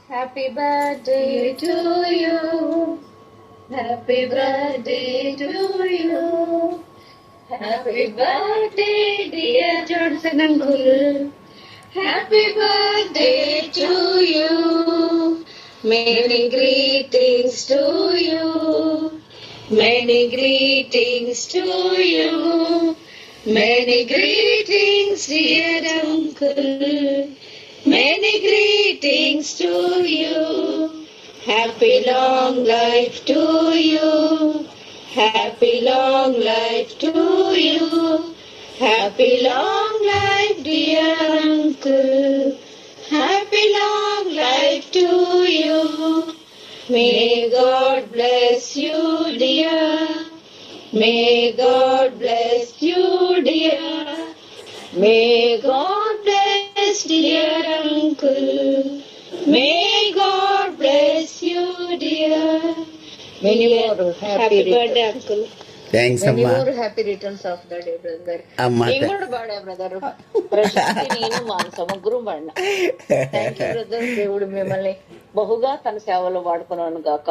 Happy birthday to you. Happy birthday to you. Happy birthday, dear Johnson Uncle. Happy birthday to you. Many greetings to you. Many greetings to you. Many greetings, dear Uncle. Many greetings to you. Happy long life to you. Happy long life to you. Happy long life, dear uncle. Happy long life to you. May God bless you, dear. May God bless you, dear. May God bless dear uncle. May God bless you, dear. Many more happy birthday, uncle. Thanks Many అమ్మా. more happy returns of the day, brother. అమ్మా నేను కూడా పాడా brother. Prashanti నేను మానస ముగ్గురు పాడిన. Thank you brother. దేవుడు మిమ్మల్ని బహుగా తన సేవలో వాడుకున్నాను గాక.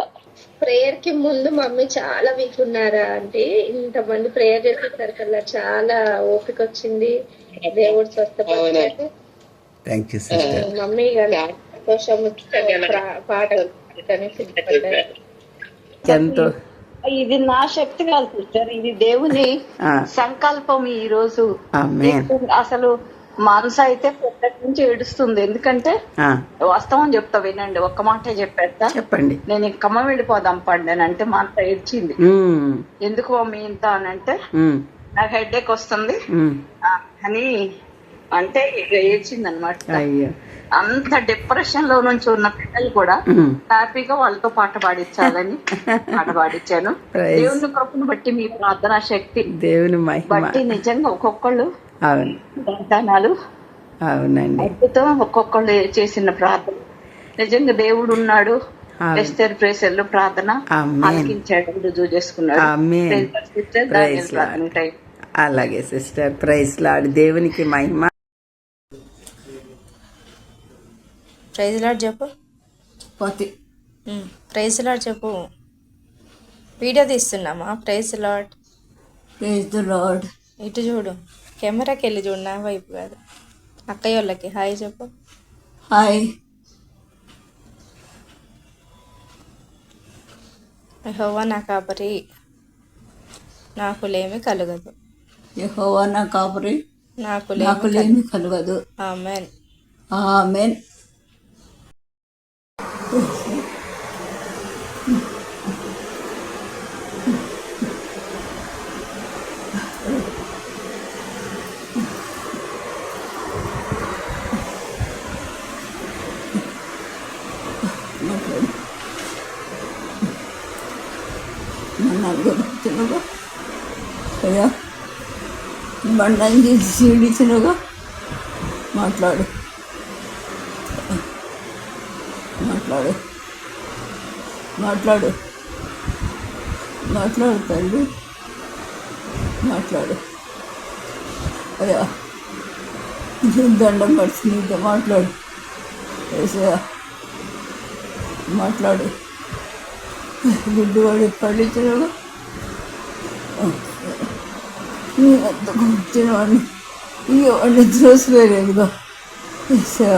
ప్రేయర్ కి ముందు మమ్మీ చాలా వీక్ ఉన్నారా అంటే ఇంతమంది ప్రేయర్ చేసేసరికల్లా చాలా ఓపిక వచ్చింది. దేవుడు స్వస్థపరిచాడు. Thank you sister. మమ్మీ గారు సంతోషం పాట ఎంతో ఇది నా శక్తి కాదు సిస్టర్, ఇది దేవుని సంకల్పం. ఈ రోజు అసలు మనసు అయితే పొట్టటి నుంచి ఏడుస్తుంది. ఎందుకంటే వాస్తవం చెప్తా వినండి, ఒక్క మాటే చెప్పేస్తా. చెప్పండి. నేను ఖమ్మం వెళ్ళిపోదాం పండి అంటే మా అంత ఏడ్చింది. ఎందుకు మమ్మీ ఇంత అని అంటే నాకు హెడ్ వస్తుంది అని అంటే ఇక ఏడ్చింది అనమాట. అంత డిప్రెషన్ లో నుంచి ఉన్న పిల్లలు కూడా హ్యాపీగా వాళ్ళతో పాట పాడించాలని పాట పాడించాను. దేవుని కృపను బట్టి మీ ప్రార్థనా శక్తి దేవుని బట్టి నిజంగా ఒక్కొక్కళ్ళు వాగ్దానాలు అవునండి అద్భుతం. ఒక్కొక్కళ్ళు చేసిన ప్రార్థన నిజంగా దేవుడు ఉన్నాడు. ఎస్తేర్ ప్రేసర్లు ప్రార్థన ఆలకించాడు, రుజువు చేసుకున్నాడు. అలాగే సిస్టర్, ప్రైజ్ లార్డ్. దేవునికి మహిమ. ప్రైజ్ లార్డ్ చెప్పు. ప్రైజ్ లార్డ్ చెప్పు. వీడియో తీస్తున్నామా? Praise Lord. Praise the Lord. ఇటు చూడు, కెమెరాకి వెళ్ళి చూడు, నా వైపు కాదు. అక్కయ్య వాళ్ళకి హాయ్ చెప్పు. హాయ్. యెహోవా నా కాపరి, నాకులేమి కలగదు. యెహోవా నా కాపరి, నాకులేమి కలగదు. ఆమేన్. ఆమేన్. బండి సీడిచినగా మాట్లాడు మాట్లాడు మాట్లాడు మాట్లాడు తల్లి మాట్లాడు. అయ్యా దండం పడిచి నీతో మాట్లాడు. వేసయా మాట్లాడు. గుడ్డివాడి పళ్ళిచ్చినగా నీ వద్దకు వచ్చిన వాడిని ఈ వాడిని త్రోసివేరేదిగా వేసయా.